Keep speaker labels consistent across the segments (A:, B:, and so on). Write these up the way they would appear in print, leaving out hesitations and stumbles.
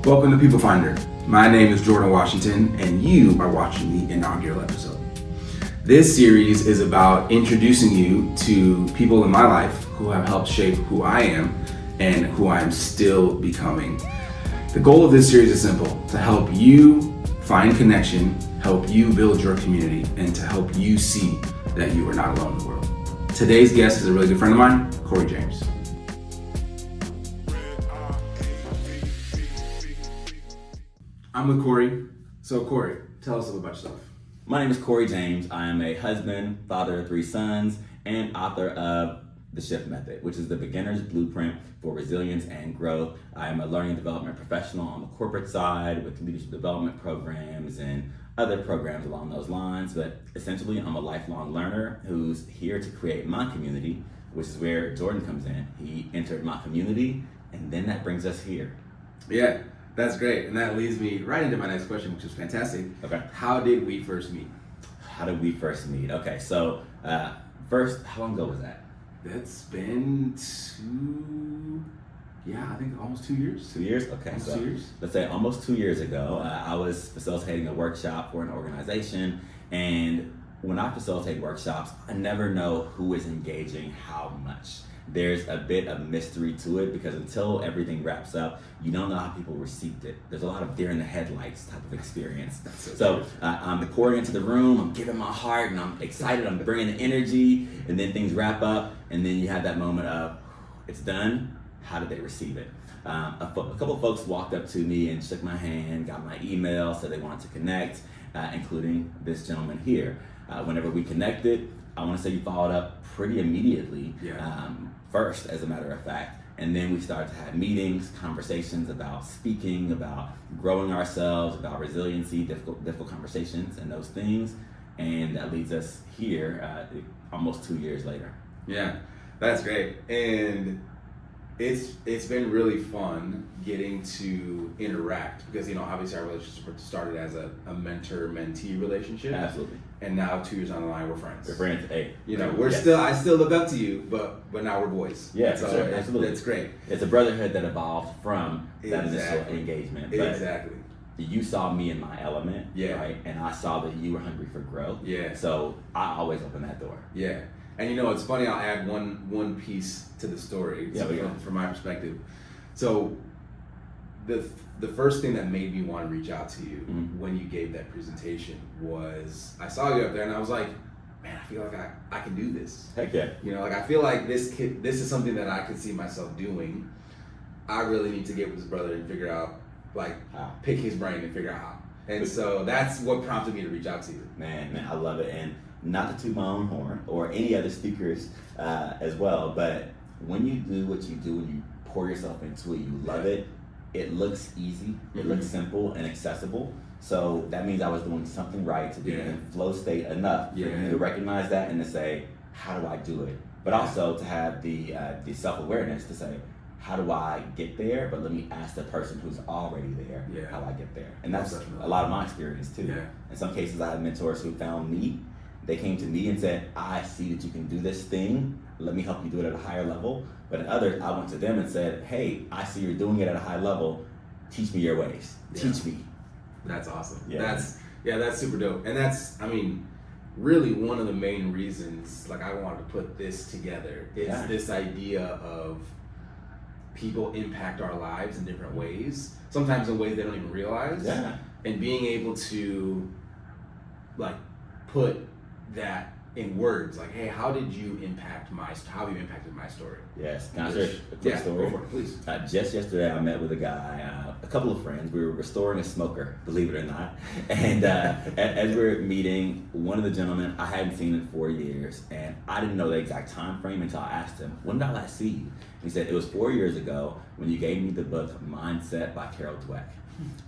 A: Welcome to People Finder. My name is Jordan Washington, and you are watching the inaugural episode. This series is about introducing you to people in my life who have helped shape who I am and who I am still becoming. The goal of this series is simple: to help you find connection, help you build your community, and to help you see that you are not alone in the world. Today's guest is a really good friend of mine, Corey James. I'm with Corey. So Corey, tell us a little about yourself.
B: My name is Corey James. I am a husband, father of 3 sons, and author of The Shift Method, which is the beginner's blueprint for resilience and growth. I am a learning and development professional on the corporate side with leadership development programs and other programs along those lines. But essentially, I'm a lifelong learner who's here to create my community, which is where Jordan comes in. He entered my community, and then that brings us here.
A: Yeah. That's great, and that leads me right into my next question, which is fantastic.
B: Okay.
A: How did we first meet?
B: How did we first meet? Okay, so first, how long ago was that?
A: That's been I think almost 2 years.
B: 2 years? Okay,
A: Almost
B: so
A: 2 years.
B: let's say almost 2 years ago, I was facilitating a workshop for an organization, and when I facilitate workshops, I never know who is engaging how much. There's a bit of mystery to it because until everything wraps up, you don't know how people received it. There's a lot of deer in the headlights type of experience. So I'm pouring into the room, I'm giving my heart, and I'm excited, I'm bringing the energy, and then things wrap up, and then you have that moment of, it's done, how did they receive it? A couple of folks walked up to me and shook my hand, got my email, said they wanted to connect, including this gentleman here. Whenever we connected, I want to say you followed up pretty immediately.
A: Yeah.
B: First, as a matter of fact, and then we started to have meetings, conversations about speaking, about growing ourselves, about resiliency, difficult conversations, and those things, and that leads us here, almost 2 years later.
A: Yeah, that's great, and it's been really fun getting to interact because obviously our relationship started as a mentor-mentee relationship.
B: Absolutely.
A: And now 2 years down the line, we're friends.
B: We're friends. Hey,
A: We're still. I still look up to you, but now we're boys.
B: Yeah,
A: so
B: sure. Absolutely.
A: It's great.
B: It's a brotherhood that evolved from that
A: Exactly.
B: initial engagement. But
A: Exactly.
B: you saw me in my element,
A: Yeah.
B: right? And I saw that you were hungry for growth.
A: Yeah.
B: So I always open that door.
A: Yeah, and it's funny. I'll add one piece to the story.
B: Yeah,
A: from my perspective. So, the first thing that made me want to reach out to you when you gave that presentation was I saw you up there and I was like, man, I feel like I can do this.
B: Heck yeah.
A: I feel like this is something that I can see myself doing. I really need to get with his brother and figure out pick his brain and figure out how. And so that's what prompted me to reach out to you.
B: Man, I love it. And not to toot my own horn or any other speakers as well, but when you do what you do and you pour yourself into it, you love it, it looks easy, it looks simple and accessible. So that means I was doing something right to be in flow state enough for me to recognize that and to say, how do I do it? But also to have the self-awareness to say, how do I get there? But let me ask the person who's already there how I get there. And that's a lot of my experience too.
A: Yeah.
B: In some cases, I had mentors who found me. They came to me and said, I see that you can do this thing. Let me help you do it at a higher level. But in others, I went to them and said, hey, I see you're doing it at a high level. Teach me your ways. Teach me.
A: That's awesome.
B: Yeah.
A: That's super dope. And that's, really one of the main reasons I wanted to put this together is this idea of people impact our lives in different ways, sometimes in ways they don't even realize.
B: Yeah.
A: And being able to put that in words, hey, how have you impacted my story?
B: Yes. Can I share a quick story?
A: Go for it, please.
B: Just yesterday, I met with a guy, a couple of friends. We were restoring a smoker, believe it or not. And as we were meeting, one of the gentlemen I hadn't seen in 4 years, and I didn't know the exact time frame until I asked him, when did I last see you? He said, it was 4 years ago when you gave me the book Mindset by Carol Dweck.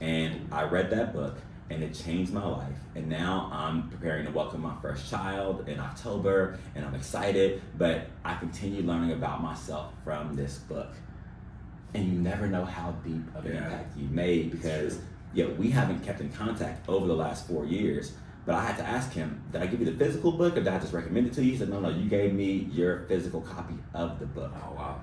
B: And I read that book, and it changed my life. And now I'm preparing to welcome my first child in October, and I'm excited, but I continue learning about myself from this book. And you never know how deep of an impact you made because we haven't kept in contact over the last 4 years. But I had to ask him, did I give you the physical book or did I just recommend it to you? He said, no, you gave me your physical copy of the book.
A: Oh, wow.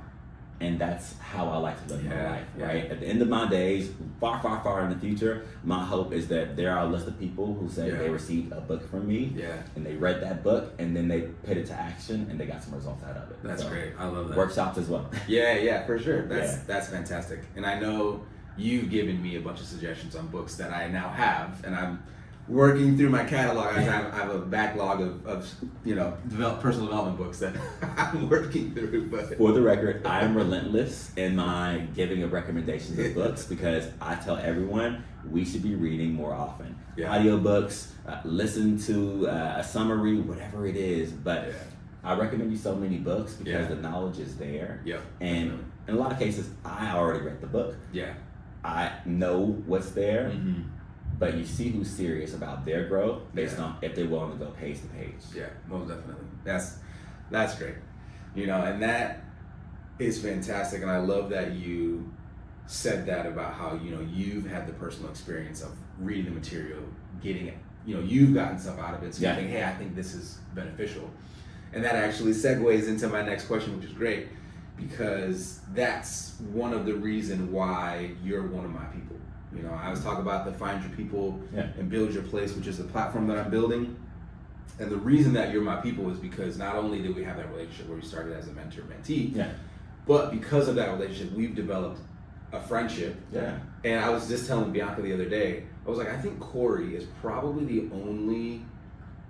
B: And that's how I like to live my life,
A: Yeah.
B: right? At the end of my days, far, far, far in the future, my hope is that there are a list of people who say they received a book from me, and they read that book, and then they put it to action, and they got some results out of it.
A: That's great. I love that.
B: Workshops as well.
A: Yeah, for sure. That's fantastic. And I know you've given me a bunch of suggestions on books that I now have, and I'm working through my catalog. I have a backlog of personal development books that I'm working through. But
B: for the record, I am relentless in my giving of recommendations of books because I tell everyone we should be reading more often. Audiobooks, listen to a summary, whatever it is. But I recommend you so many books because the knowledge is there. And in a lot of cases, I already read the book. I know what's there. But you see who's serious about their growth based on if they're willing to go page to page.
A: Yeah, most definitely. That's great. And that is fantastic. And I love that you said that about how, you've had the personal experience of reading the material, getting it, you've gotten stuff out of it. So you think, hey, I think this is beneficial. And that actually segues into my next question, which is great, because that's one of the reasons why you're one of my people. I was talking about the Find Your People and Build Your Place, which is the platform that I'm building. And the reason that you're my people is because not only did we have that relationship where we started as a mentor-mentee, but because of that relationship, we've developed a friendship. And I was just telling Bianca the other day, I was like, I think Corey is probably the only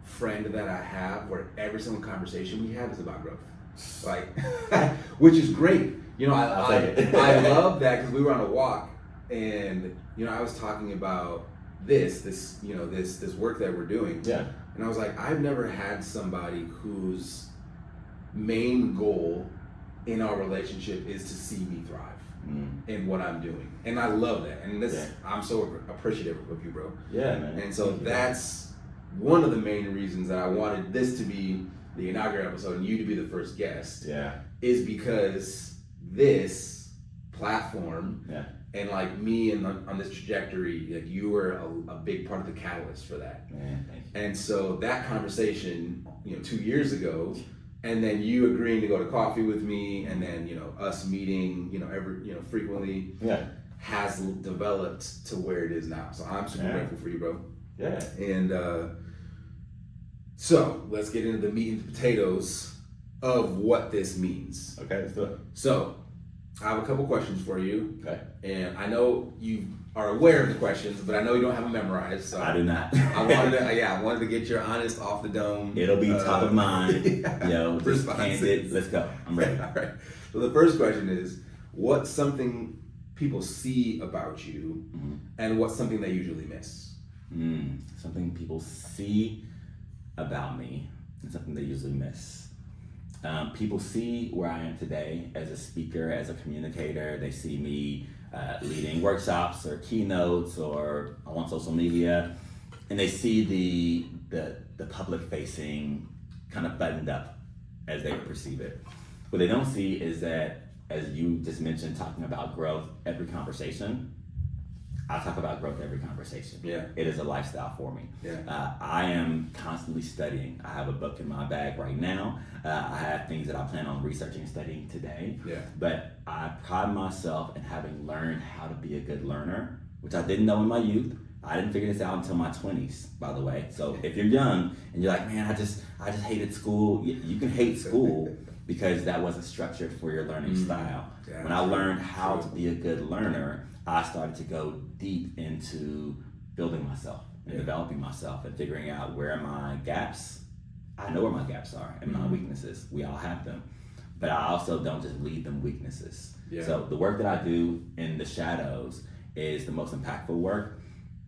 A: friend that I have where every single conversation we have is about growth. Like, which is great. I love that because we were on a walk. And I was talking about this work that we're doing. And I was like, I've never had somebody whose main goal in our relationship is to see me thrive in what I'm doing. And I love that. And I'm so appreciative of you, bro.
B: Man.
A: And so that's one of the main reasons that I wanted this to be the inaugural episode and you to be the first guest. Is because this platform and like me and on this trajectory, like you were a big part of the catalyst for that.
B: Thank you.
A: And so that conversation, 2 years ago, and then you agreeing to go to coffee with me, and then us meeting, frequently, has developed to where it is now. So I'm super grateful for you, bro. And so let's get into the meat and potatoes of what this means.
B: Okay, let's do it.
A: So I have a couple questions for you.
B: Okay.
A: And I know you are aware of the questions, but I know you don't have them memorized. So
B: I do not.
A: I wanted to get your honest, off the dome.
B: It'll be top of mind. Just candid. Let's go. I'm ready.
A: All right. So the first question is, what's something people see about you, and what's something they usually miss?
B: Something people see about me, and something they usually miss. People see where I am today as a speaker, as a communicator. They see me leading workshops or keynotes or on social media, and they see the public facing kind of buttoned up as they perceive it. What they don't see is that, as you just mentioned, talking about growth every conversation, I talk about growth every conversation. It is a lifestyle for me. I am constantly studying. I have a book in my bag right now. I have things that I plan on researching and studying today. But I pride myself in having learned how to be a good learner, which I didn't know in my youth. I didn't figure this out until my 20s, by the way. So if you're young and you're like, man, I just hated school, you can hate school because that wasn't structured for your learning style. When I learned how to be a good learner, I started to go deep into building myself and developing myself and figuring out where my gaps. I know where my gaps are and my weaknesses. We all have them. But I also don't just leave them weaknesses. So the work that I do in the shadows is the most impactful work,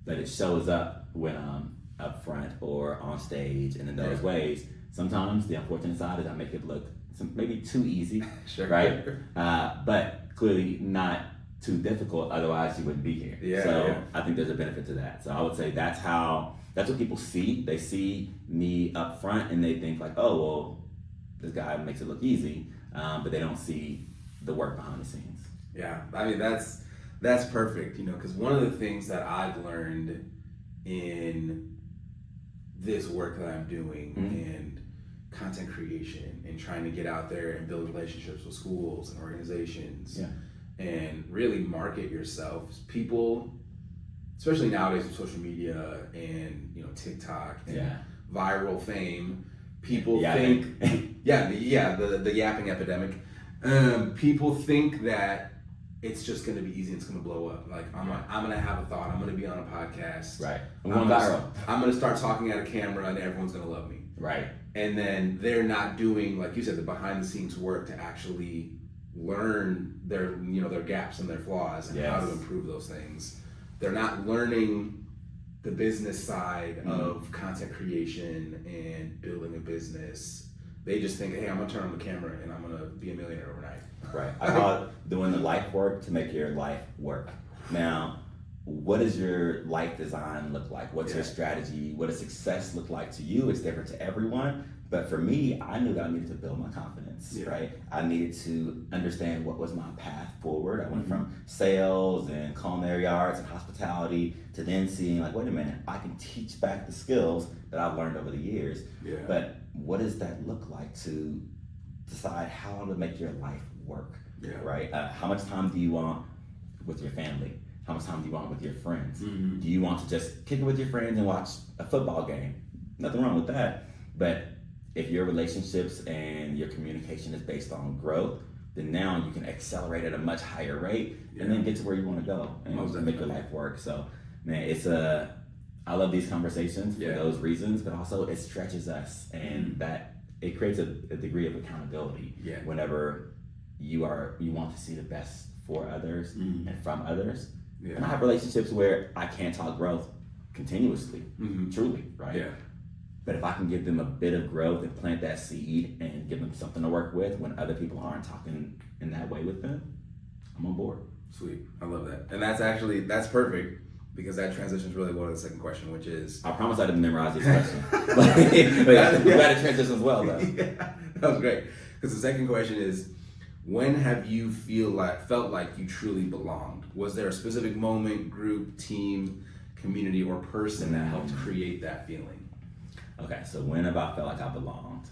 B: but it shows up when I'm up front or on stage, and in those ways, sometimes the unfortunate side is I make it look maybe too easy, right? But clearly not too difficult, otherwise you wouldn't be here. I think there's a benefit to that. So I would say that's what people see. They see me up front and they think like, oh, well, this guy makes it look easy, but they don't see the work behind the scenes.
A: I mean, that's perfect, because one of the things that I've learned in this work that I'm doing, and content creation and trying to get out there and build relationships with schools and organizations and really market yourself. People, especially nowadays with social media and TikTok and viral fame, people think the yapping epidemic. People think that it's just going to be easy and it's going to blow up. Like I'm going to have a thought. I'm going to be on a podcast.
B: Right. I'm going viral.
A: I'm going to start talking at a camera and everyone's going to love me.
B: Right.
A: And then they're not doing, like you said, the behind the scenes work to actually learn their gaps and their flaws and how to improve those things. They're not learning the business side of content creation and building a business. They just think, hey, I'm gonna turn on the camera and I'm gonna be a millionaire overnight.
B: Right. I call it doing the life work to make your life work. Now, what does your life design look like? What's your strategy? What does success look like to you? It's different to everyone. But for me, I knew that I needed to build my confidence, right? I needed to understand what was my path forward. I went from sales and culinary arts and hospitality to then seeing like, wait a minute, I can teach back the skills that I've learned over the years. Yeah. But what does that look like to decide how to make your life work, right? How much time do you want with your family? How much time do you want with your friends? Do you want to just kick it with your friends and watch a football game? Nothing wrong with that. But if your relationships and your communication is based on growth, then now you can accelerate at a much higher rate and then get to where you want to go and make your life work. So, man, I love these conversations for those reasons, but also it stretches us and that it creates a degree of accountability whenever you want to see the best for others and from others. Yeah. And I have relationships where I can't talk growth continuously, truly, right? Yeah. But if I can give them a bit of growth and plant that seed and give them something to work with when other people aren't talking in that way with them, I'm on board.
A: Sweet. I love that. And that's perfect because that transitions really well to the second question, which is...
B: I promise I didn't memorize this question. but we got to transition as well, though.
A: Yeah, that was great. Because the second question is, when have you felt like you truly belonged? Was there a specific moment, group, team, community, or person that helped create that feeling?
B: Okay, so when have I felt like I belonged?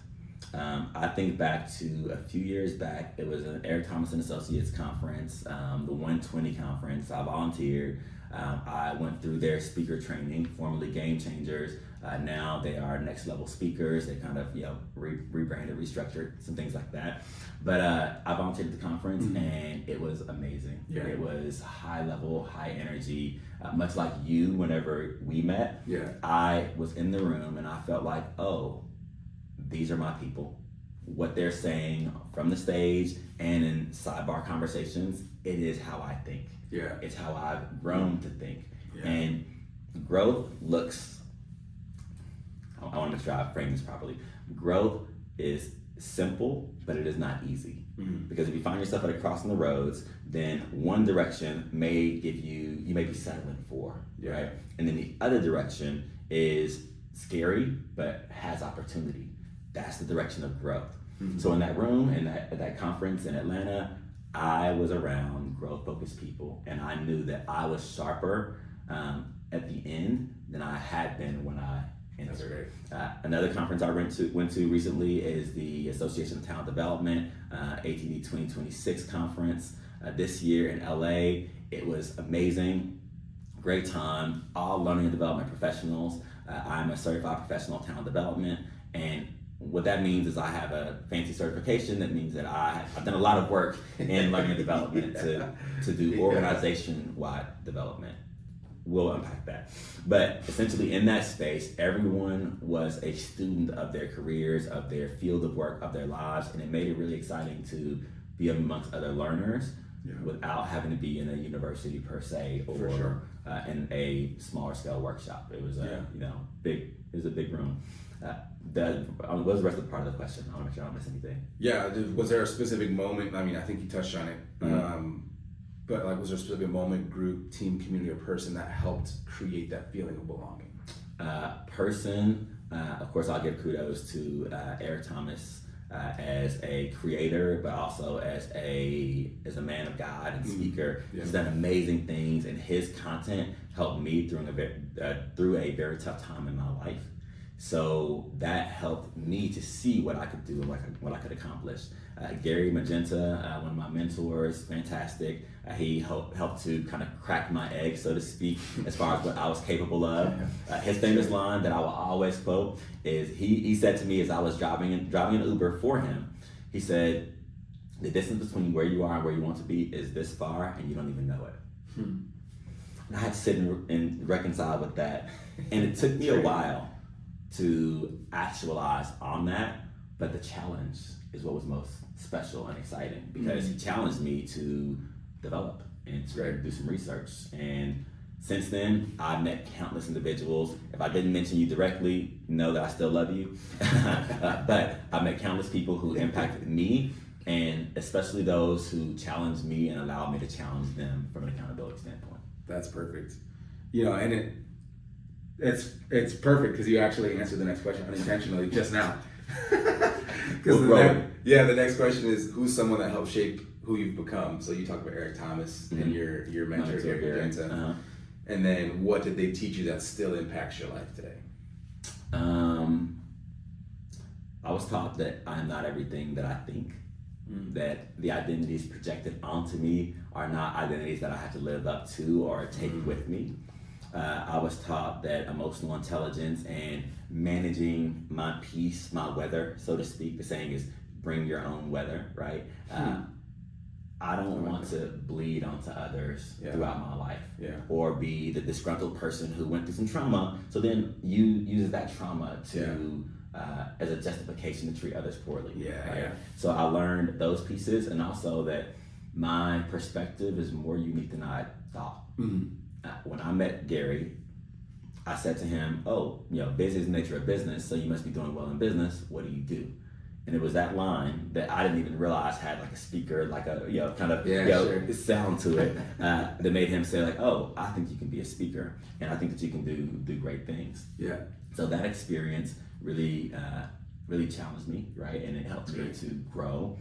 B: I think back to a few years back. It was an Eric Thomas and Associates conference, the 120 conference. I volunteered. I went through their speaker training, formerly Game Changers. Now they are next level speakers. They kind of rebranded, restructured, some things like that. But I volunteered at the conference and it was amazing. Yeah. It was high level, high energy. Much like you, whenever we met, I was in the room and I felt like, oh, these are my people. What they're saying from the stage and in sidebar conversations, it is how I think. Yeah. It's how I've grown to think. Yeah. And growth looks, I want to make sure I frame this properly. Growth is simple, but it is not easy. Because if you find yourself at a crossing the roads, then one direction may give you may be settling for, right? And then the other direction is scary, but has opportunity. That's the direction of growth. So in that room, at that conference in Atlanta, I was around growth-focused people, and I knew that I was sharper at the end than I had been when I entered. Another conference I went to recently is the Association of Talent Development, ATD 2026 conference this year in LA. It was amazing, great time, all learning and development professionals. I'm a certified professional talent development, and what that means is I have a fancy certification. That means that I've done a lot of work in learning and development to do organization-wide development. We'll unpack that. But essentially in that space, everyone was a student of their careers, of their field of work, of their lives, and it made it really exciting to be amongst other learners without having to be in a university per se or in a smaller scale workshop. It was big. It was a big room. What was the rest of the part of the question? I want to make sure I don't miss anything.
A: Yeah, was there a specific moment? I mean, I think you touched on it. But was there a specific moment, group, team, community, or person that helped create that feeling of belonging?
B: Of course, I'll give kudos to Eric Thomas as a creator, but also as a man of God and speaker. He's done amazing things, and his content helped me through a very tough time in my life. So that helped me to see what I could do and what I could accomplish. Gary Magenta, one of my mentors, fantastic. He helped to kind of crack my egg, so to speak, as far as what I was capable of. His famous line that I will always quote is he said to me as I was driving an Uber for him, he said, "The distance between where you are and where you want to be is this far, and you don't even know it." And I had to sit and reconcile with that. And it took me a while to actualize on that, but the challenge is what was most special and exciting, because he challenged me to develop and to do some research. And since then, I've met countless individuals. If I didn't mention you directly, know that I still love you. But I've met countless people who impacted me, and especially those who challenged me and allowed me to challenge them from an accountability standpoint.
A: That's perfect. And it's perfect because you actually answered the next question unintentionally just now. Because the next question is, who's someone that helped shape who you've become? So you talked about Eric Thomas and your mentor, Gary Magenta. And then what did they teach you that still impacts your life today?
B: I was taught that I'm not everything that I think. That the identities projected onto me are not identities that I have to live up to or take with me. I was taught that emotional intelligence and managing my peace, my weather, so to speak, the saying is bring your own weather, right? I don't want to bleed onto others throughout my life, or be the disgruntled person who went through some trauma, so then you use that trauma to as a justification to treat others poorly. So I learned those pieces, and also that my perspective is more unique than I thought. When I met Gary, I said to him, busy is the nature of business, so you must be doing well in business. What do you do? And it was that line that I didn't even realize had like a speaker, like a sound to it, that made him say like, I think you can be a speaker, and I think that you can do great things. So that experience really challenged me, right? And it helped me to grow.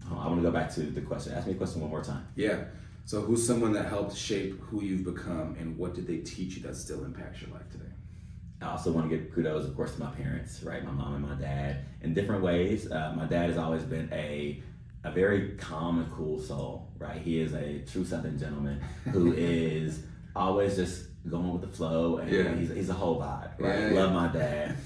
B: I want to go back to the question. Ask me a question one more time.
A: So who's someone that helped shape who you've become, and what did they teach you that still impacts your life today?
B: I also want to give kudos, of course, to my parents, right? My mom and my dad, in different ways. My dad has always been a very calm and cool soul, right? He is a true Southern gentleman who is always just going with the flow, and he's a whole vibe, right? Love my dad.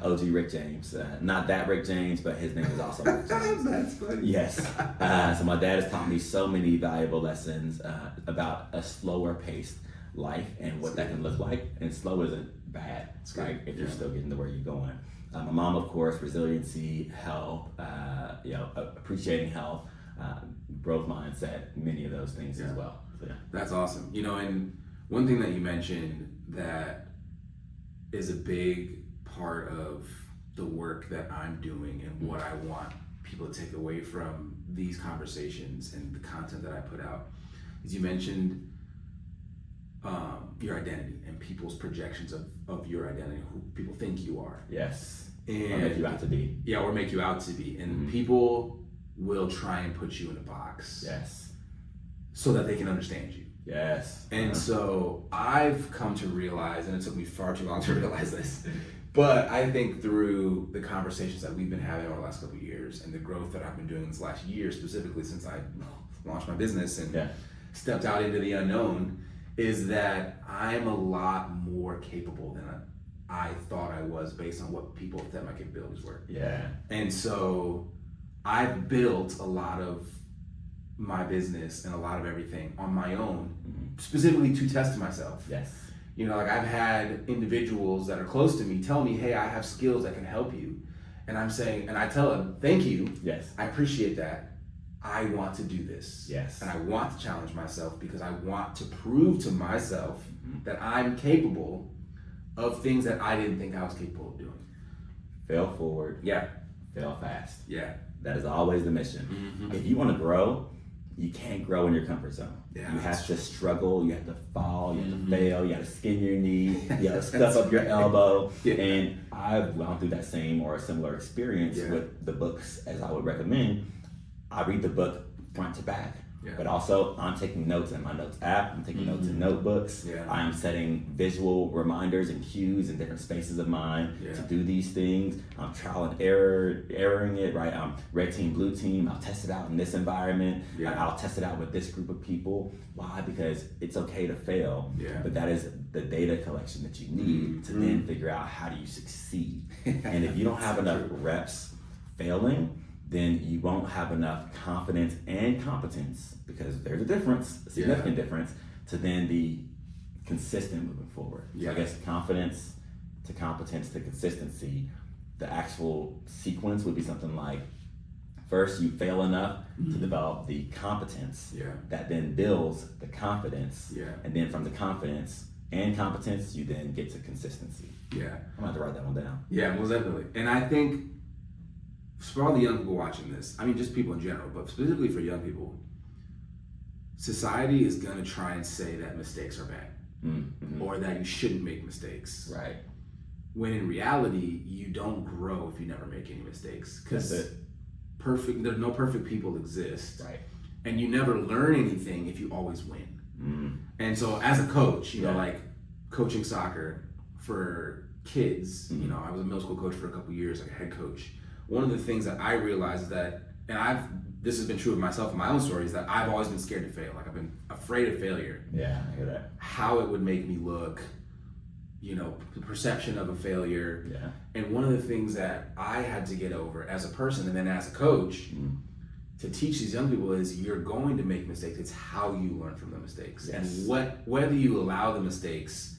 B: OG Rick James, not that Rick James, but his name is also Rick James.
A: That's funny.
B: Yes. So my dad has taught me so many valuable lessons about a slower paced life and what that can look like. And slow isn't bad, right? If you're still getting to where you're going. My mom, of course, resiliency, health, appreciating health, growth mindset, many of those things as well. So,
A: That's awesome. And one thing that you mentioned that is a big part of the work that I'm doing and what I want people to take away from these conversations and the content that I put out is you mentioned your identity and people's projections of your identity, who people think you are.
B: Yes.
A: And
B: or make you out to be.
A: Or make you out to be. And people will try and put you in a box.
B: Yes.
A: So that they can understand you.
B: Yes.
A: And so I've come to realize, and it took me far too long to realize this, but I think through the conversations that we've been having over the last couple of years and the growth that I've been doing this last year, specifically since I launched my business and stepped out into the unknown, is that I'm a lot more capable than I thought I was based on what people thought my capabilities were. And so I've built a lot of my business and a lot of everything on my own, specifically to test myself. I've had individuals that are close to me tell me, hey, I have skills that can help you. And I'm saying, and I tell them, thank you. I appreciate that. I want to do this. And I want to challenge myself because I want to prove to myself that I'm capable of things that I didn't think I was capable of doing.
B: Fail forward. Fail fast. That is always the mission. If you want to grow, you can't grow in your comfort zone. You have to struggle, you have to fall, you have to fail, you have to skin your knee, you have to stuff up your elbow. And I've gone through that same or a similar experience with the books, as I would recommend. I read the book front to back,
A: Yeah.
B: But also, I'm taking notes in my notes app. I'm taking notes in notebooks.
A: Yeah.
B: I'm setting visual reminders and cues in different spaces of mine to do these things. I'm trial and erroring it, right? I'm red team, blue team. I'll test it out in this environment.
A: Yeah.
B: I'll test it out with this group of people. Why? Because it's okay to fail.
A: Yeah.
B: But that is the data collection that you need to then figure out how do you succeed. And if you don't have enough reps failing, then you won't have enough confidence and competence, because there's a difference, a significant difference, to then be consistent moving forward. So I guess confidence to competence to consistency, the actual sequence would be something like, first you fail enough to develop the competence that then builds the confidence, and then from the confidence and competence, you then get to consistency.
A: Yeah.
B: I'm gonna have to write that one down.
A: Yeah, most definitely. And I think for all the young people watching this, I mean, just people in general, but specifically for young people, society is gonna try and say that mistakes are bad, or that you shouldn't make mistakes.
B: Right.
A: When in reality, you don't grow if you never make any mistakes, because there's no perfect people exist.
B: Right.
A: And you never learn anything if you always win. And so as a coach, you know, like coaching soccer for kids, you know, I was a middle school coach for a couple years, like a head coach. One of the things that I realized is that, and this has been true of myself in my own story, is that I've always been scared to fail. Like I've been afraid of failure.
B: Yeah, I hear that.
A: How it would make me look, you know, the perception of a failure.
B: Yeah.
A: And one of the things that I had to get over as a person and then as a coach to teach these young people is you're going to make mistakes. It's how you learn from the mistakes. And whether you allow the mistakes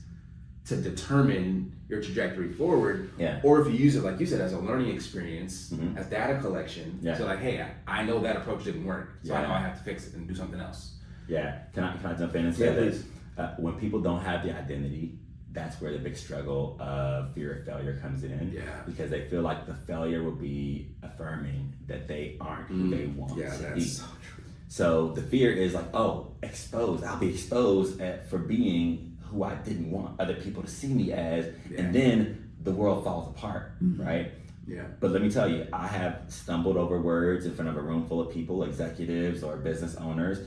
A: to determine your trajectory forward, or if you use it, like you said, as a learning experience, as data collection, so like, hey, I know that approach didn't work, so I know I have to fix it and do something else.
B: Yeah, can I jump in and say that when people don't have the identity, that's where the big struggle of fear of failure comes in.
A: Yeah.
B: Because they feel like the failure will be affirming that they aren't who they want to be.
A: So true.
B: So the fear is like, oh, exposed. I'll be exposed for being who I didn't want other people to see me as, and then the world falls apart, right?
A: Yeah.
B: But let me tell you, I have stumbled over words in front of a room full of people, executives or business owners,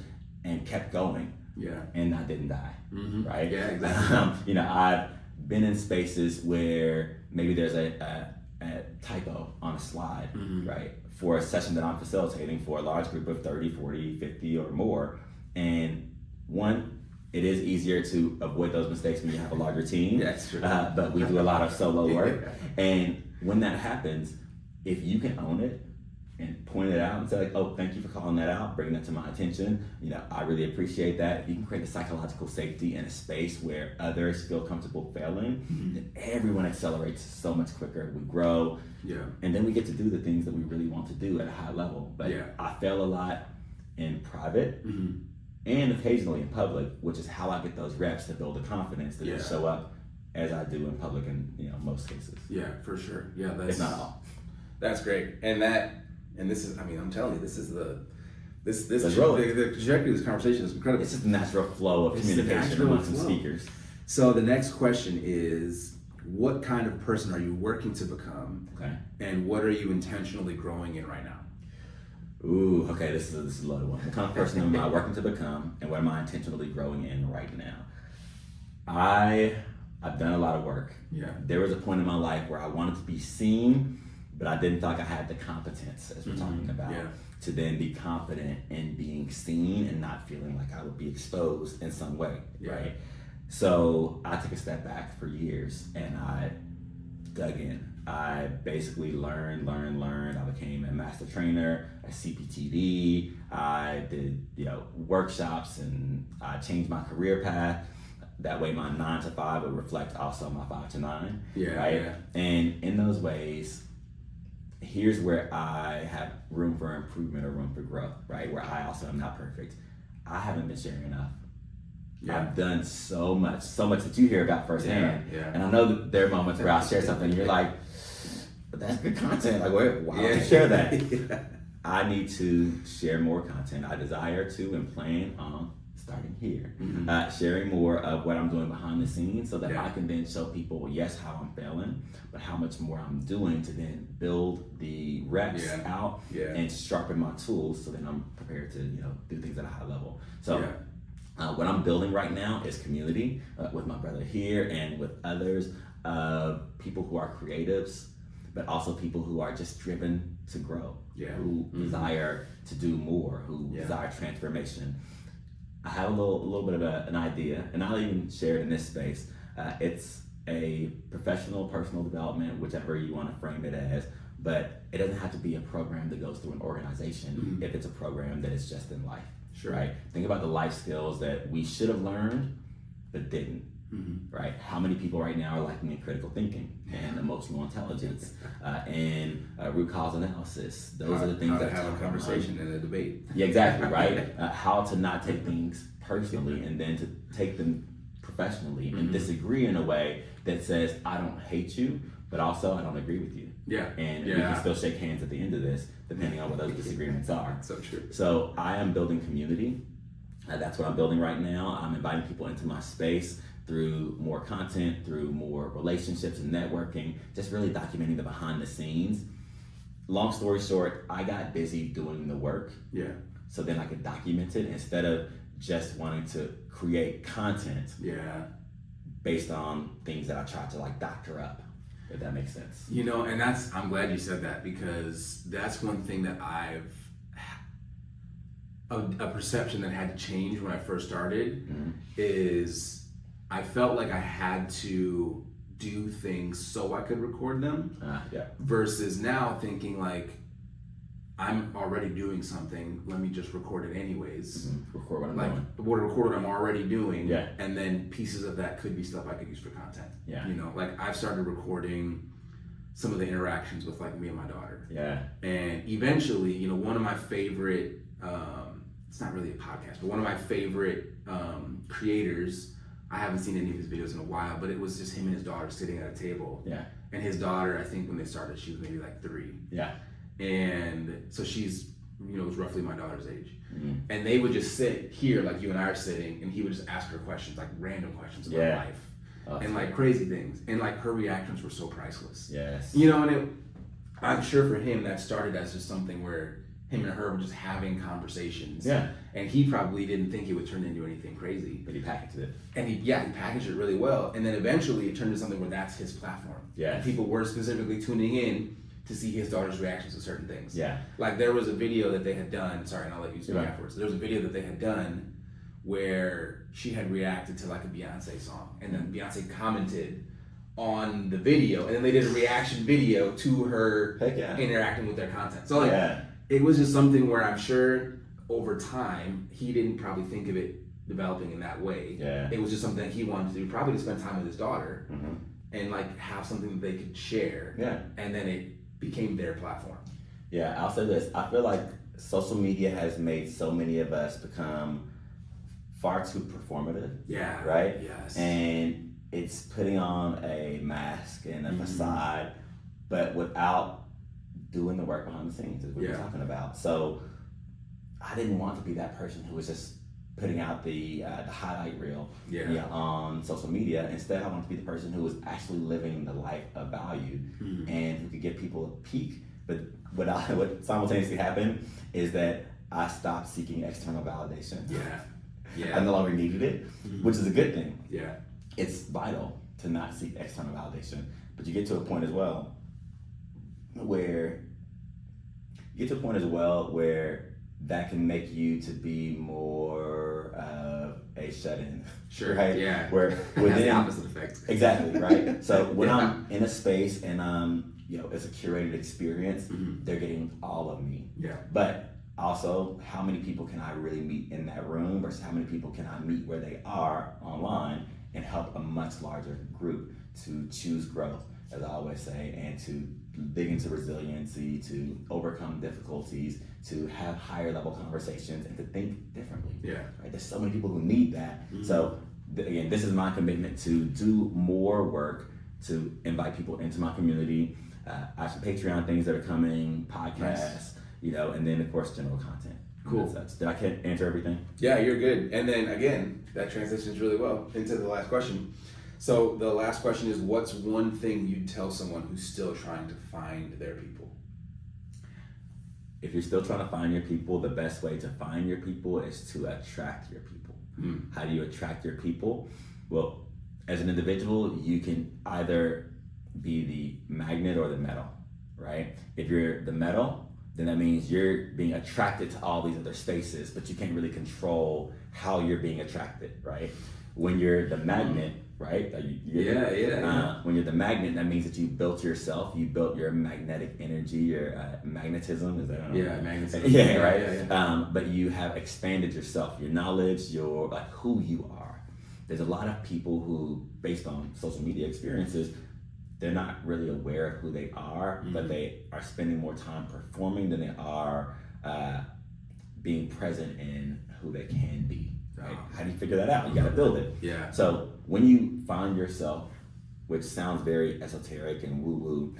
B: and kept going. Yeah. And I didn't die, right?
A: Yeah, exactly.
B: You know, I've been in spaces where maybe there's a typo on a slide, right? For a session that I'm facilitating for a large group of 30, 40, 50 or more. And one, it is easier to avoid those mistakes when you have a larger team.
A: That's true.
B: But we do a lot of solo work. And when that happens, if you can own it and point it out and say like, oh, thank you for calling that out, bringing that to my attention. You know, I really appreciate that. If you can create a psychological safety in a space where others feel comfortable failing, then everyone accelerates so much quicker. We grow. Yeah. And then we get to do the things that we really want to do at a high level. But I fail a lot in private. And occasionally in public, which is how I get those reps to build the confidence to just show up as I do in public in most cases. Yeah, for sure. Yeah, that's, if not all. That's great. And this is, I mean, I'm telling you, this is the trajectory of this conversation is incredible. It's just the natural flow of communication amongst the speakers.
A: So the next question is, what kind of person are you working to become? Okay. And what are you intentionally growing in right now?
B: Ooh, okay, this is a loaded one. What kind of person am I working to become, and what am I intentionally growing in right now? I've done a lot of work. Yeah. There was a point in my life where I wanted to be seen, but I didn't feel like I had the competence, as we're talking about, to then be confident in being seen and not feeling like I would be exposed in some way, right? So I took a step back for years, and I dug in. I basically learned. I became a master trainer, a CPTV. I did, workshops, and I changed my career path. That way my 9 to 5 would reflect also my 5 to 9. Right? Yeah. And in those ways, here's where I have room for improvement or room for growth, right? Where I also am not perfect. I haven't been sharing enough. Yeah. I've done so much that you hear about firsthand. Yeah. And I know that there are moments where I'll share something and you're like, but that's good content. Like, why don't you share that? I need to share more content. I desire to and plan on starting here. Sharing more of what I'm doing behind the scenes so that I can then show people, yes, how I'm failing, but how much more I'm doing to then build the reps out and sharpen my tools so then I'm prepared to, do things at a high level. So what I'm building right now is community with my brother here and with others, people who are creatives, but also people who are just driven to grow, who desire to do more, who desire transformation. I have a little bit of an idea, and I'll even share it in this space. It's a professional, personal development, whichever you want to frame it as, but it doesn't have to be a program that goes through an organization if it's a program that is just in life.
A: Sure.
B: Right? Think about the life skills that we should have learned but didn't. Right? How many people right now are lacking in critical thinking and emotional intelligence and root cause analysis? Those are the things that
A: have a conversation in a debate.
B: Yeah, exactly. Right? How to not take things personally and then to take them professionally and disagree in a way that says, I don't hate you, but also I don't agree with you. And we can still shake hands at the end of this, depending on what those disagreements are.
A: So true.
B: So I am building community. That's what I'm building right now. I'm inviting people into my space through more content, through more relationships and networking, just really documenting the behind the scenes. Long story short, I got busy doing the work. So then I could document it instead of just wanting to create content based on things that I tried to doctor up, if that makes sense.
A: And I'm glad you said that, because that's one thing that a perception that had to change when I first started is I felt like I had to do things so I could record them versus now thinking I'm already doing something, let me just record it anyways.
B: Record what I'm doing.
A: Record what I'm already doing, and then pieces of that could be stuff I could use for content. I've started recording some of the interactions with me and my daughter. And eventually, one of my favorite, it's not really a podcast, but one of my favorite creators, I haven't seen any of his videos in a while, but it was just him and his daughter sitting at a table. And his daughter, I think when they started, she was maybe 3. And so she's, was roughly my daughter's age. And they would just sit here like you and I are sitting, and he would just ask her questions, random questions about life. And crazy things. And her reactions were so priceless. And I'm sure for him that started as just something where him and her were just having conversations. And he probably didn't think it would turn into anything crazy.
B: But he packaged it.
A: And he packaged it really well. And then eventually it turned into something where that's his platform. And people were specifically tuning in to see his daughter's reactions to certain things. There was a video that they had done, sorry, and I'll let you speak afterwards. There was a video that they had done where she had reacted to a Beyonce song. And then Beyonce commented on the video. And then they did a reaction video to her interacting with their content. So it was just something where I'm sure over time, he didn't probably think of it developing in that way. It was just something that he wanted to do, probably to spend time with his daughter and have something that they could share. And then it became their platform.
B: I'll say this. I feel like social media has made so many of us become far too performative. Right? And it's putting on a mask and a facade, but without doing the work behind the scenes, is what you're talking about. So I didn't want to be that person who was just putting out the highlight reel on social media. Instead, I want to be the person who was actually living the life of value and who could give people a peek. But what simultaneously happened is that I stopped seeking external validation. I no longer needed it, which is a good thing. It's vital to not seek external validation, but you get to a point as well where that can make you to be more of a shut-in. Right? Where
A: has the opposite effect.
B: Exactly, right? So when I'm in a space and it's a curated experience, they're getting all of me. But also, how many people can I really meet in that room versus how many people can I meet where they are online and help a much larger group to choose growth, as I always say, and to dig into resiliency, to overcome difficulties, to have higher level conversations, and to think differently. Right? There's so many people who need that. So again, this is my commitment to do more work to invite people into my community. I have some Patreon things that are coming, podcasts, and then of course general content.
A: Cool.
B: Did I answer everything?
A: Yeah, you're good. And then again, that transitions really well into the last question. So the last question is, what's one thing you'd tell someone who's still trying to find their people?
B: If you're still trying to find your people, the best way to find your people is to attract your people. How do you attract your people? Well, as an individual, you can either be the magnet or the metal, right? If you're the metal, then that means you're being attracted to all these other spaces, but you can't really control how you're being attracted, right? When you're the magnet, right? When you're the magnet, that means that you built yourself, you built your magnetic energy, your magnetism. Is that?
A: Magnetism.
B: Yeah, right. But you have expanded yourself, your knowledge, your like who you are. There's a lot of people who, based on social media experiences, they're not really aware of who they are, but they are spending more time performing than they are being present in who they can be. Right? How do you figure that out? You got to build it.
A: Yeah.
B: So when you find yourself, which sounds very esoteric and woo-woo,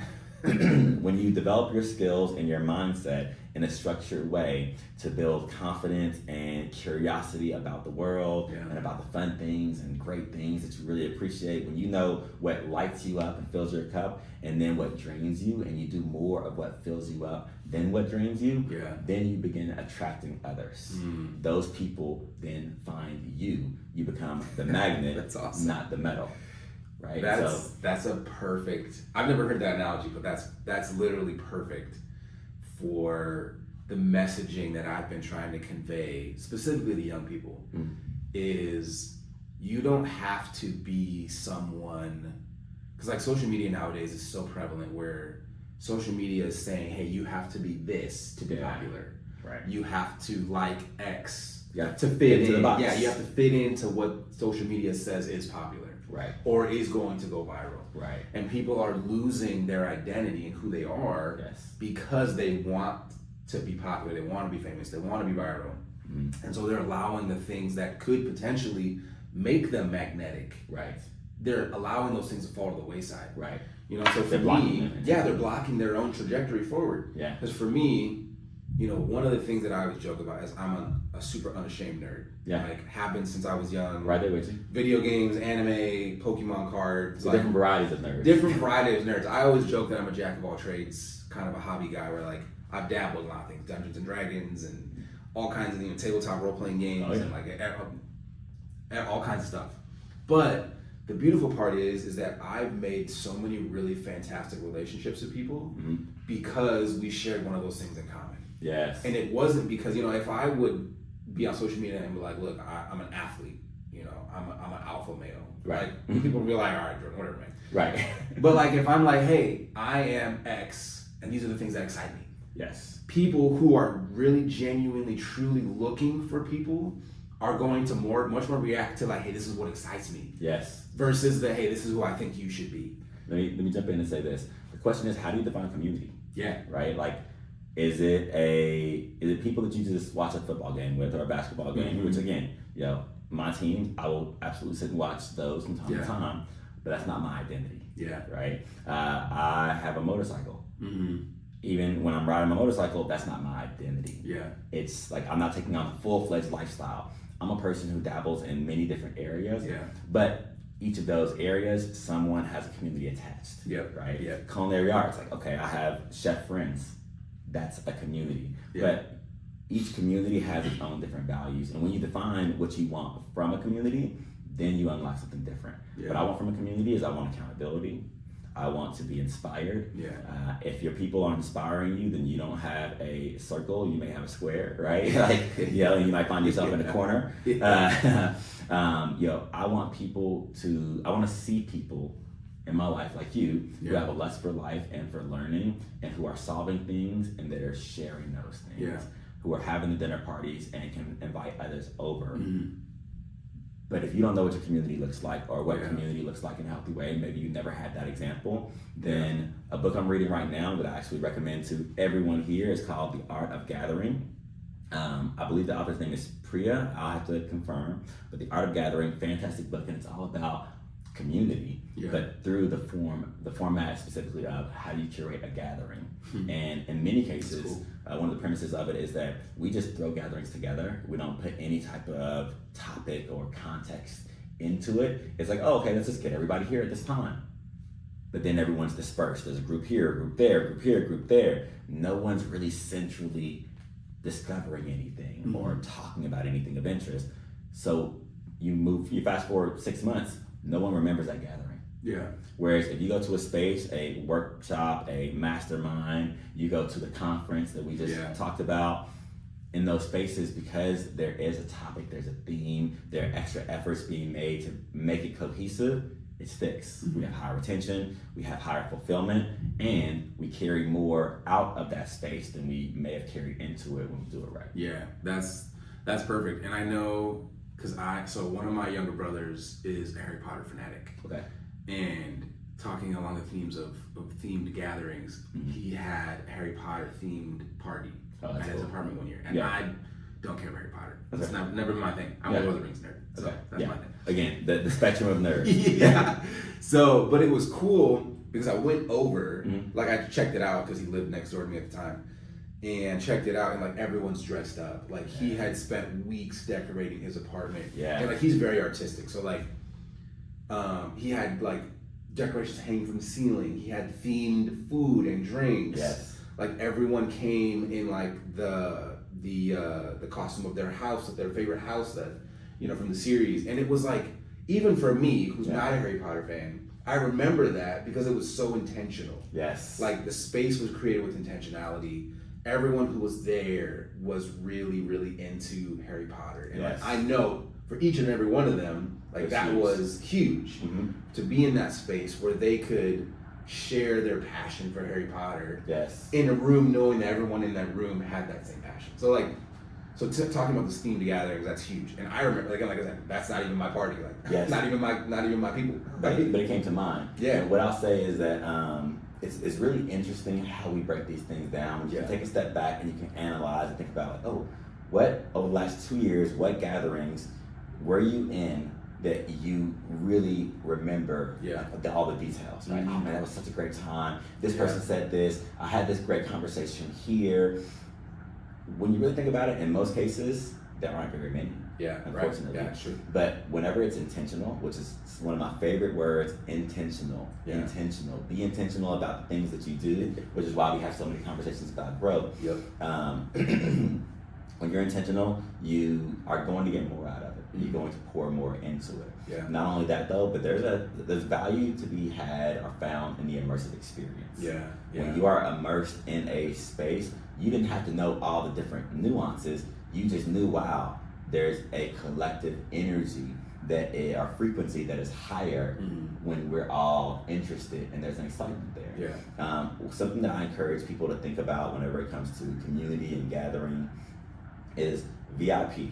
B: when you develop your skills and your mindset in a structured way to build confidence and curiosity about the world and about the fun things and great things that you really appreciate, when you know what lights you up and fills your cup and then what drains you, and you do more of what fills you up than what drains you, then you begin attracting others. Those people then find you. You become the magnet,
A: That's awesome.
B: Not the metal. Right.
A: That's a perfect. I've never heard that analogy, but that's literally perfect for the messaging that I've been trying to convey, specifically to young people. Is you don't have to be someone, because like social media nowadays is so prevalent, where social media is saying, hey, you have to be this to be popular.
B: Right.
A: You have to like X
B: Yeah.
A: to fit
B: Into the
A: in.
B: box.
A: Yeah, you have to fit into what social media says is popular.
B: Right.
A: Or is going to go viral.
B: Right.
A: And people are losing their identity and who they are because they want to be popular, they want to be famous, they want to be viral. And so they're allowing the things that could potentially make them magnetic.
B: Right.
A: They're allowing those things to fall to the wayside.
B: Right.
A: You know, so for me, they're blocking their own trajectory forward.
B: Yeah.
A: Because for me, you know, one of the things that I always joke about is I'm a super unashamed nerd.
B: Yeah.
A: Like, have been since I was young.
B: Right there with you.
A: Video games, anime, Pokemon cards.
B: Like, different varieties of nerds.
A: Different variety of nerds. I always joke that I'm a jack of all trades, kind of a hobby guy, where like I've dabbled in a lot of things, Dungeons and Dragons and all kinds of tabletop role playing games and like all kinds of stuff. But the beautiful part is that I've made so many really fantastic relationships with people because we shared one of those things in common.
B: Yes.
A: And it wasn't because, you know, if I would be on social media and be like, look, I'm an athlete, you know, I'm an alpha male.
B: Right.
A: Like, people would be like, all right, Jordan, whatever, man.
B: Right.
A: But like, if I'm like, hey, I am X, and these are the things that excite me.
B: Yes.
A: People who are really genuinely, truly looking for people are going to much more react to like, hey, this is what excites me.
B: Yes.
A: Versus the, hey, this is who I think you should be.
B: Let me jump in and say this. The question is, how do you define community?
A: Yeah.
B: Right? Like, is it people that you just watch a football game with or a basketball game? Which again, you know, my team, I will absolutely sit and watch those from time to time, but that's not my identity.
A: Yeah.
B: Right? I have a motorcycle. Even when I'm riding my motorcycle, that's not my identity.
A: Yeah.
B: It's like I'm not taking on a full-fledged lifestyle. I'm a person who dabbles in many different areas.
A: Yeah.
B: But each of those areas, someone has a community attached.
A: Yep.
B: Right?
A: Yeah.
B: Culinary arts, like, okay, I have chef friends. That's a community. But each community has its own different values. And when you define what you want from a community, then you unlock something different. What I want from a community is I want accountability. I want to be inspired. If your people aren't inspiring you, then you don't have a circle. You may have a square, right? Like, you know, you might find yourself in a corner. You know, I want to see people in my life like you who have a lust for life and for learning and who are solving things and that are sharing those things, who are having the dinner parties and can invite others over. But if you don't know what your community looks like or what community looks like in a healthy way, maybe you never had that example, then a book I'm reading right now that I actually recommend to everyone here is called The Art of Gathering. I believe the author's name is Priya. I'll have to confirm. But The Art of Gathering, fantastic book, and it's all about community,
A: Yeah.
B: but through the format specifically of how do you curate a gathering. And in many cases,
A: Cool.
B: one of the premises of it is that we just throw gatherings together. We don't put any type of topic or context into it. It's like, oh, okay, let's just get everybody here at this time. But then everyone's dispersed. There's a group here, a group there, a group here, a group there. No one's really centrally discovering anything or talking about anything of interest. So you fast forward 6 months, no one remembers that gathering.
A: Yeah.
B: Whereas if you go to a space, a workshop, a mastermind, you go to the conference that we just talked about, in those spaces, because there is a topic, there's a theme, there are extra efforts being made to make it cohesive, it sticks. We have higher retention, we have higher fulfillment, and we carry more out of that space than we may have carried into it when we do it right.
A: Yeah, that's perfect. And I know, because so one of my younger brothers is a Harry Potter fanatic.
B: Okay.
A: And talking along the themes of themed gatherings, he had a Harry Potter themed party at his apartment one year. And I don't care about Harry Potter. That's never been my thing. I'm a Lord of the Rings nerd. So that's my thing.
B: Again, the spectrum of nerds.
A: Yeah. So, but it was cool because I went over, like I checked it out because he lived next door to me at the time, and checked it out, and like everyone's dressed up. Like he had spent weeks decorating his apartment.
B: Yeah.
A: And like he's very artistic. So like he had like decorations hanging from the ceiling. He had themed food and drinks.
B: Yes.
A: Like everyone came in like the costume of their house, of their favorite house that, you know, from the series. And it was like, even for me, who's not a Harry Potter fan, I remember that because it was so intentional.
B: Yes.
A: Like the space was created with intentionality. Everyone who was there was really, really into Harry Potter. And like, I know for each and every one of them, like that was huge to be in that space where they could share their passion for Harry Potter in a room, knowing that everyone in that room had that same passion. So like, talking about this themed gatherings, that's huge. And I remember, again, like I said, that's not even my party. Like, not even my people.
B: But it came to mind.
A: Yeah.
B: And what I'll say is that it's really interesting how we break these things down. You can take a step back and you can analyze and think about, like, oh, what over the last 2 years, what gatherings were you in that you really remember all the details, right? Oh man, that was such a great time. This person said this. I had this great conversation here. When you really think about it, in most cases, there aren't very many.
A: Yeah,
B: unfortunately.
A: Right. Yeah, sure.
B: But whenever it's intentional, which is one of my favorite words, intentional.
A: Yeah.
B: Intentional. Be intentional about the things that you do, which is why we have so many conversations about growth.
A: Yep.
B: When you're intentional, you are going to get more out of it. You're going to pour more into it.
A: Yeah.
B: Not only that though, but there's value to be had or found in the immersive experience.
A: Yeah.
B: When you are immersed in a space, you didn't have to know all the different nuances. You just knew, wow, there's a collective energy our frequency that is higher when we're all interested, and there's an excitement there.
A: Yeah.
B: Something that I encourage people to think about whenever it comes to community and gathering is VIP,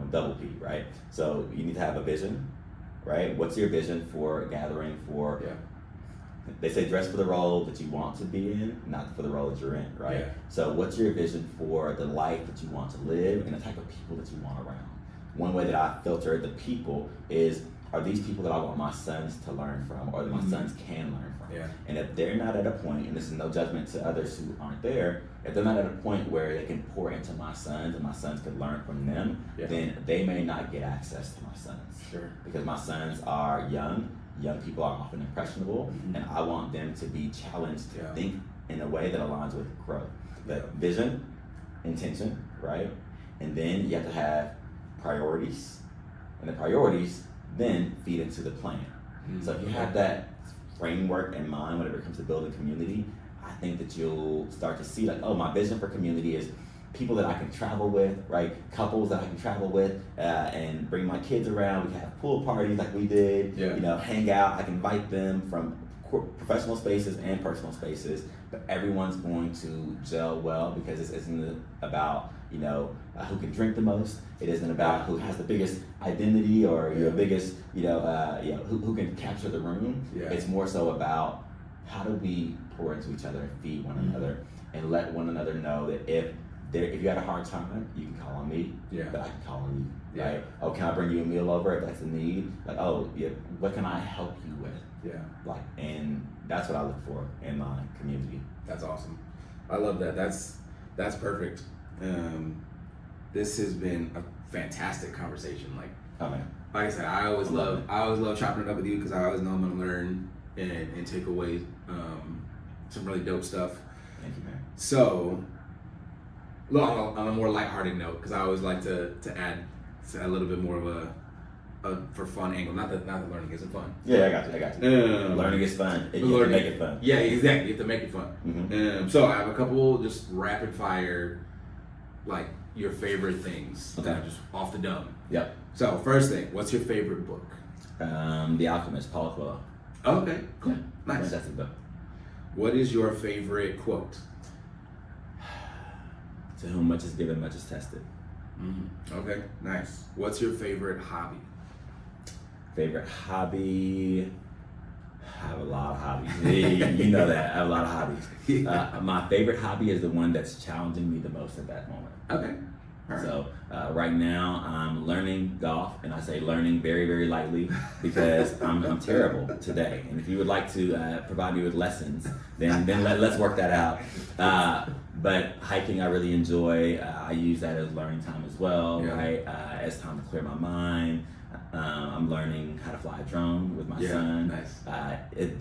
B: double P, right? So you need to have a vision, right? What's your vision for a gathering for? They say dress for the role that you want to be in, not for the role that you're in, right?
A: Yeah.
B: So what's your vision for the life that you want to live and the type of people that you want around? One way that I filter the people is, are these people that I want my sons to learn from, or that my sons can learn from?
A: Yeah.
B: And if they're not at a point, and this is no judgment to others who aren't there, if they're not at a point where they can pour into my sons and my sons can learn from them, then they may not get access to my sons.
A: Sure.
B: Because my sons are young people are often impressionable, and I want them to be challenged to think in a way that aligns with growth. The vision, intention, right? And then you have to have priorities, and the priorities then feed into the plan. So if you have that framework in mind whenever it comes to building community, I think that you'll start to see, like, oh, my vision for community is people that I can travel with, right? Couples that I can travel with and bring my kids around. We can have pool parties like we did, hang out. I can invite them from professional spaces and personal spaces, but everyone's going to gel well because this isn't about, who can drink the most. It isn't about who has the biggest identity or your biggest, who can capture the room. It's more so about how do we pour into each other and feed one another and let one another know that if if you had a hard time, you can call on me.
A: Yeah.
B: But I can call on you.
A: Yeah.
B: Like, oh, can I bring you a meal over if that's a need? Like, oh, yeah, what can I help you with?
A: Yeah.
B: Like, and that's what I look for in my community.
A: That's awesome. I love that. That's perfect. This has been a fantastic conversation.
B: Oh man.
A: Like I said, I always love chopping it up with you because I always know I'm gonna learn and take away some really dope stuff.
B: Thank you, man.
A: So, look, on a more lighthearted note, because I always like to add a little bit more of a for fun angle. Not that learning isn't fun.
B: Yeah, I got you. Learning is fun. You have to make it fun.
A: Yeah, exactly. You have to make it fun.
B: Mm-hmm.
A: So I have a couple just rapid fire, like your favorite things.
B: Okay.
A: Just off the dome.
B: Yep.
A: So first thing, what's your favorite book?
B: The Alchemist, Paulo Coelho.
A: Okay, cool.
B: Yeah.
A: Nice.
B: That's the book.
A: What is your favorite quote?
B: To whom much is given, much is tested.
A: Okay, nice. What's your favorite hobby?
B: Favorite hobby? I have a lot of hobbies. You know that. I have a lot of hobbies. My favorite hobby is the one that's challenging me the most at that moment.
A: Okay. All right.
B: So right now I'm learning golf, and I say learning very, very lightly because I'm terrible today. And if you would like to provide me with lessons, then let's work that out. But hiking I really enjoy. I use that as learning time as well, right? As time to clear my mind. I'm learning how to fly a drone with my son.
A: Nice.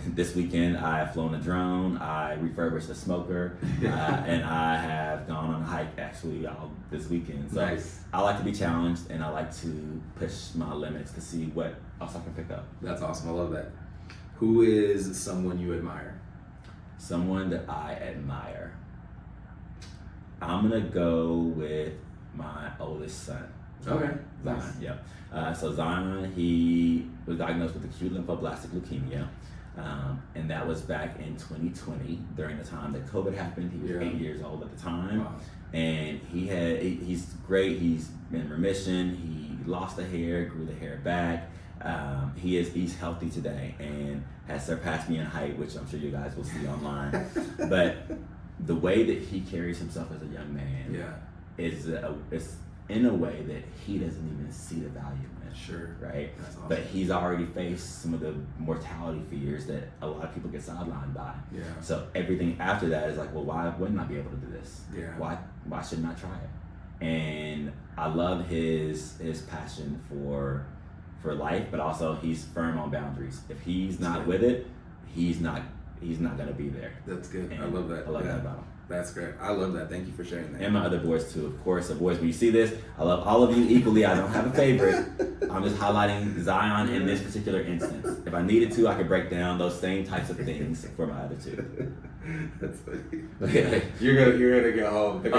B: This weekend I have flown a drone, I refurbished a smoker, and I have gone on a hike actually this weekend. So
A: Nice.
B: I like to be challenged, and I like to push my limits to see what else I can pick up.
A: That's awesome. I love that. Who is someone you admire?
B: Someone that I admire. I'm gonna go with my oldest son.
A: Okay.
B: Zion,
A: Nice.
B: yep. So Zion, he was diagnosed with acute lymphoblastic leukemia, and that was back in 2020 during the time that COVID happened. He was 8 years old at the time,
A: Wow.
B: and he's great. He's in remission. He lost the hair, grew the hair back. He's healthy today and has surpassed me in height, which I'm sure you guys will see online. But the way that he carries himself as a young man is in a way that he doesn't even see the value in it.
A: Sure.
B: Right?
A: That's awesome.
B: But he's already faced some of the mortality fears that a lot of people get sidelined by.
A: Yeah.
B: So everything after that is like, well, why wouldn't I be able to do this?
A: Yeah.
B: Why shouldn't I try it? And I love his passion for life, but also he's firm on boundaries. If he's not with it, he's not gonna be there.
A: That's good.
B: And
A: I love that.
B: I love that about him.
A: That's great. I love that. Thank you for sharing that.
B: And my other boys too, of course. So boys, when you see this, I love all of you equally. I don't have a favorite. I'm just highlighting Zion in this particular instance. If I needed to, I could break down those same types of things for my other two.
A: That's funny. You're gonna go home. They're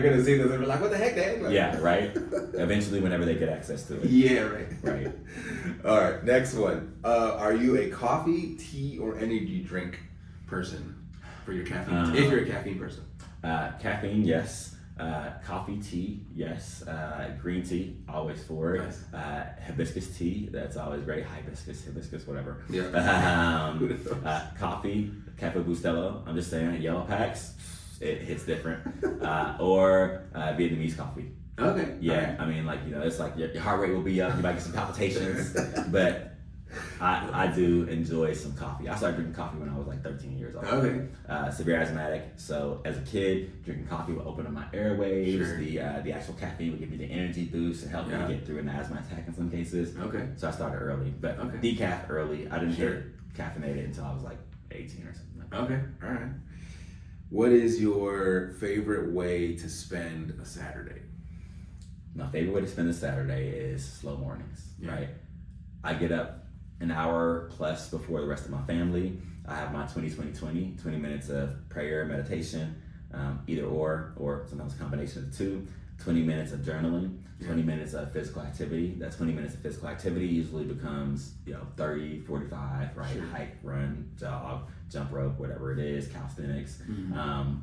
A: gonna see this and be like, what the heck, Dad? Like,
B: Yeah, right? Eventually, whenever they get access to it.
A: Yeah, right.
B: Right.
A: All right, next one. Are you a coffee, tea, or energy drink person for your caffeine? If you're a caffeine person.
B: Caffeine, yes. Coffee, tea, yes. Green tea, always for it.
A: Nice.
B: Hibiscus tea, that's always great. Hibiscus, whatever.
A: Yeah.
B: Coffee, Cafe Bustelo. I'm just saying, yellow packs, it hits different. Or Vietnamese coffee.
A: Okay.
B: Yeah,
A: Right.
B: I mean, like, it's like your heart rate will be up, you might get some palpitations, but I do enjoy some coffee. I started drinking coffee when I was like 13 years old.
A: Okay.
B: Severe asthmatic, so as a kid, drinking coffee would open up my airwaves.
A: Sure.
B: The actual caffeine would give me the energy boost and help me get through an asthma attack in some cases.
A: Okay.
B: So I started early, but decaf early. I didn't get caffeinated until I was like 18 or something like that.
A: Okay. All right. What is your favorite way to spend a Saturday?
B: My favorite way to spend a Saturday is slow mornings,
A: Yeah.
B: right? I get up an hour plus before the rest of my family. I have my 20 minutes of prayer, meditation, either or sometimes a combination of the two. 20 minutes of journaling, 20 minutes of physical activity. That 20 minutes of physical activity usually becomes 30, 45, right?
A: Sure.
B: Hike, run, jog, jump rope, whatever it is, calisthenics.
A: Mm-hmm.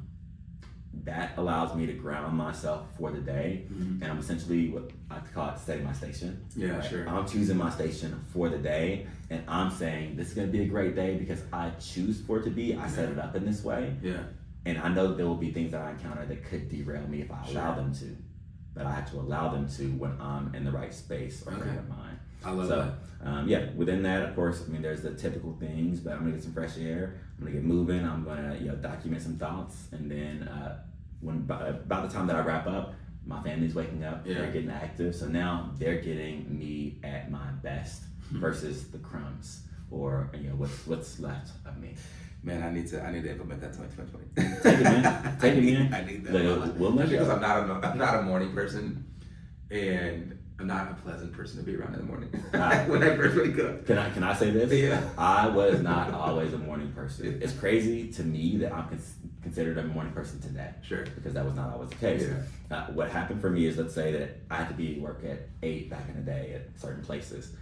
B: That allows me to ground myself for the day,
A: Mm-hmm.
B: and I'm essentially what I call it setting my station.
A: Yeah,
B: right?
A: sure.
B: I'm choosing my station for the day, and I'm saying this is going to be a great day because I choose for it to be. I set it up in this way,
A: Yeah.
B: And I know there will be things that I encounter that could derail me if I allow them to. But I have to allow them to when I'm in the right space or frame of mind.
A: I love that.
B: Within that, of course, I mean, there's the typical things, but I'm gonna get some fresh air. I'm gonna get moving. I'm gonna, document some thoughts, and then about the time that I wrap up, my family's waking up.
A: Yeah.
B: They're getting active, so now they're getting me at my best versus the crumbs or what's left of me.
A: Man, I need to implement that to 2020.
B: Take it, man. Take it in.
A: I need that.
B: We'll let
A: because I'm not a morning person, and I'm not a pleasant person to be around in the morning. When I first wake up.
B: Can I say this?
A: Yeah.
B: I was not always a morning person. It's crazy to me that I'm considered a morning person today.
A: Sure.
B: Because that was not always the case.
A: Yeah.
B: What happened for me is, let's say that I had to be at work at 8 back in the day at certain places.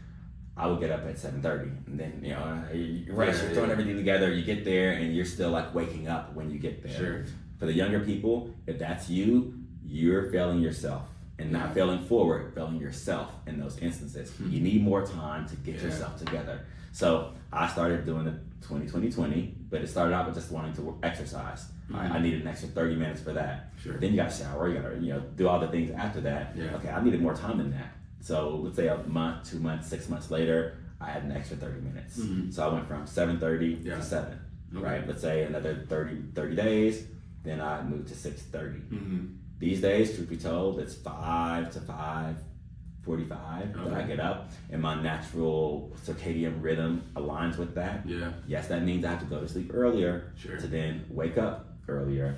B: I would get up at 7:30, and then you're throwing everything together. You get there, and you're still like waking up when you get there.
A: Sure.
B: For the younger people, if that's you, you're failing yourself, and not failing forward, failing yourself in those instances. You need more time to get yourself together. So I started doing the 20-20-20, but it started out with just wanting to exercise. I needed an extra 30 minutes for that.
A: Sure.
B: Then you got to shower, you got to do all the things after that.
A: Yeah.
B: Okay, I needed more time than that. So let's say a month, 2 months, 6 months later, I had an extra 30 minutes. So I went from 7:30 to 7, right? Let's say another 30 days, then I moved to 6:30. These days, truth be told, it's 5 to 5:45 that I get up, and my natural circadian rhythm aligns with that.
A: Yeah.
B: Yes, that means I have to go to sleep earlier to then wake up earlier,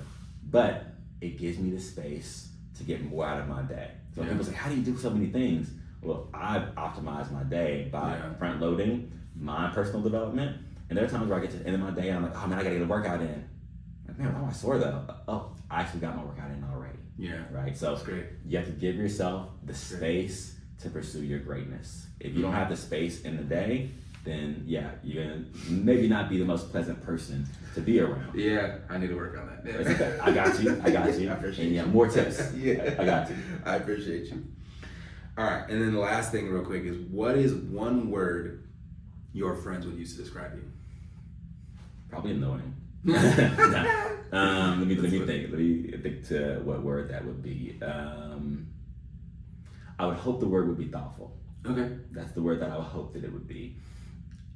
B: but it gives me the space to get more out of my day. So people say, how do you do so many things? Well, I've optimized my day by front loading my personal development. And there are times where I get to the end of my day and I'm like, oh man, I gotta get a workout in. Like, man, why am I sore though? Oh, I actually got my workout in already.
A: Yeah.
B: Right? So
A: That's great.
B: You have to give yourself the space to pursue your greatness. If you don't have the space in the day, then you're gonna maybe not be the most pleasant person to be around.
A: Yeah, I need to work on that.
B: It's okay. I got you.
A: I appreciate you.
B: More tips.
A: I
B: got you.
A: I appreciate you. All right, and then the last thing real quick is, what is one word your friends would use to describe you?
B: Probably annoying. Let me think to what word that would be. I would hope the word would be thoughtful.
A: Okay.
B: That's the word that I would hope that it would be.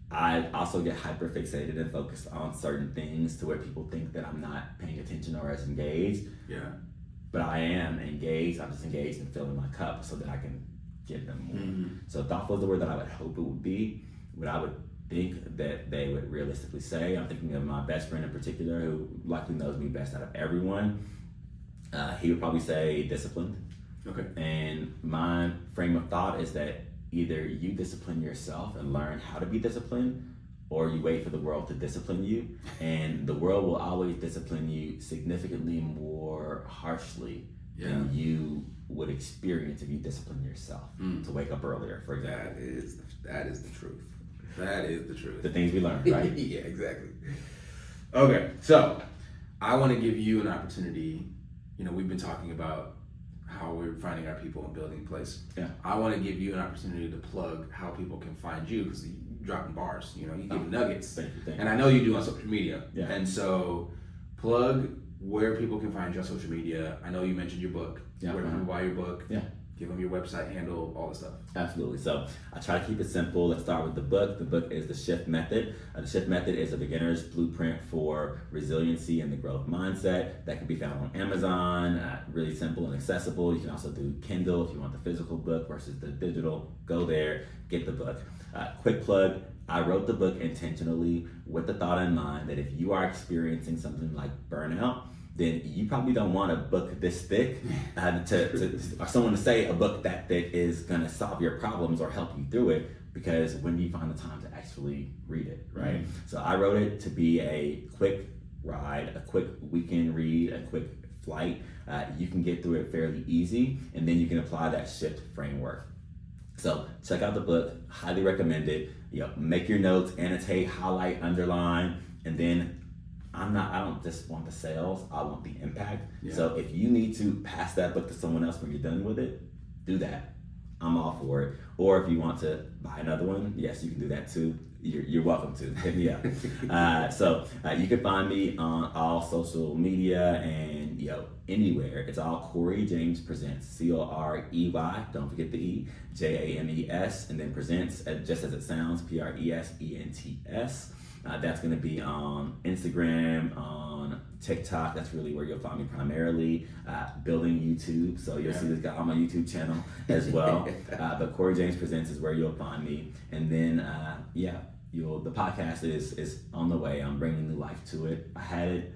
B: I also get hyper fixated and focused on certain things to where people think that I'm not paying attention or as engaged.
A: Yeah.
B: But I am engaged. I'm just engaged in filling my cup so that I can give them more. So thoughtful is the word that I would hope it would be. What I would think that they would realistically say. I'm thinking of my best friend in particular, who likely knows me best out of everyone. He would probably say disciplined.
A: Okay.
B: And my frame of thought is that either you discipline yourself and learn how to be disciplined, or you wait for the world to discipline you. And the world will always discipline you significantly more harshly than you would experience if you discipline yourself to wake up earlier, for example.
A: That is the truth. That is the truth.
B: The things we learn, right?
A: Yeah, exactly. Okay, so I want to give you an opportunity. We've been talking about how we're finding our people and building a place.
B: Yeah.
A: I want to give you an opportunity to plug how people can find you, because you're dropping bars. You give nuggets.
B: Thank you.
A: And I know you do on social media.
B: Yeah.
A: And so plug where people can find you on social media. I know you mentioned your book.
B: Yeah.
A: Where people buy your book.
B: Yeah.
A: Give them your website handle, all the stuff.
B: Absolutely. So I try to keep it simple. Let's start with the book. The book is The Shift Method. The Shift Method is a beginner's blueprint for resiliency and the growth mindset that can be found on Amazon. Really simple and accessible. You can also do Kindle if you want the physical book versus the digital. Go there, get the book. Quick plug. I wrote the book intentionally with the thought in mind that if you are experiencing something like burnout, then you probably don't want a book this thick or someone to say a book that thick is going to solve your problems or help you through it, because when do you find the time to actually read it, right? So I wrote it to be a quick ride, a quick weekend read, a quick flight. You can get through it fairly easy, and then you can apply that shift framework. So check out the book, highly recommend it. Make your notes, annotate, highlight, underline, and then I don't just want the sales, I want the impact. Yeah. So if you need to pass that book to someone else when you're done with it, do that. I'm all for it. Or if you want to buy another one, yes, you can do that too. you're welcome to. Hit me up. So you can find me on all social media and anywhere. It's all Corey James Presents. Corey, don't forget the E, James, and then Presents, just as it sounds, Presents. That's going to be on Instagram, on TikTok. That's really where you'll find me primarily. Building YouTube, so you'll see this guy on my YouTube channel as well. But Corey James Presents is where you'll find me. And then, the podcast is on the way. I'm bringing new life to it. I had it,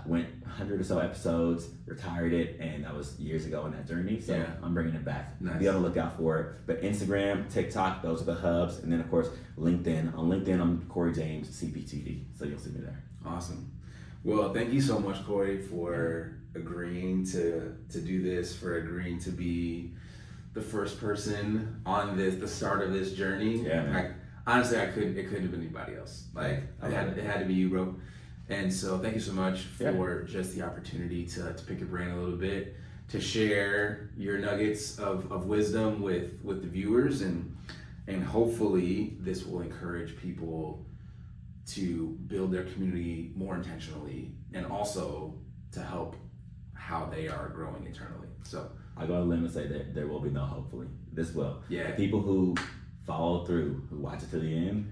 B: went 100 or so episodes, retired it, and that was years ago in that journey. So I'm bringing it back.
A: Nice.
B: Be on the lookout for it. But Instagram, TikTok, those are the hubs. And then, of course, LinkedIn. On LinkedIn, I'm Corey James, CPTD. So you'll see me there.
A: Awesome. Well, thank you so much, Corey, for agreeing to do this, for agreeing to be the first person on the start of this journey.
B: Yeah, man.
A: Honestly, it couldn't have been anybody else. Like, it had to be you, bro. And so thank you so much for just the opportunity to pick your brain a little bit, to share your nuggets of wisdom with the viewers, and hopefully this will encourage people to build their community more intentionally, and also to help how they are growing internally. So
B: I go on a limb and say that there will be no hopefully. This will.
A: Yeah.
B: The people who follow through, who watch it to the end,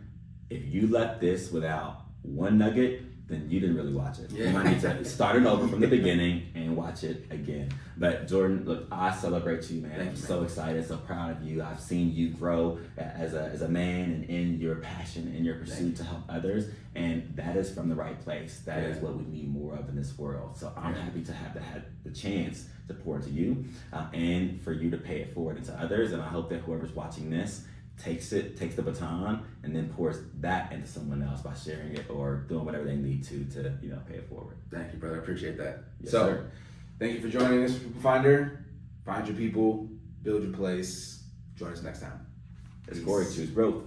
B: if you left this without one nugget, then you didn't really watch it. You might need to start it over from the beginning and watch it again. But Jordan, look, I celebrate you, man. I'm so excited, so proud of you. I've seen you grow as a man and in your passion and your pursuit to help others. And that is from the right place. That is what we need more of in this world. So I'm happy to have the chance to pour into you and for you to pay it forward into others. And I hope that whoever's watching this takes the baton and then pours that into someone else by sharing it or doing whatever they need to pay it forward.
A: Thank you, brother. I appreciate that.
B: Yes, sir.
A: Thank you for joining us, People Finder. Find your people, build your place. Join us next time.
B: It's Corey, choose growth.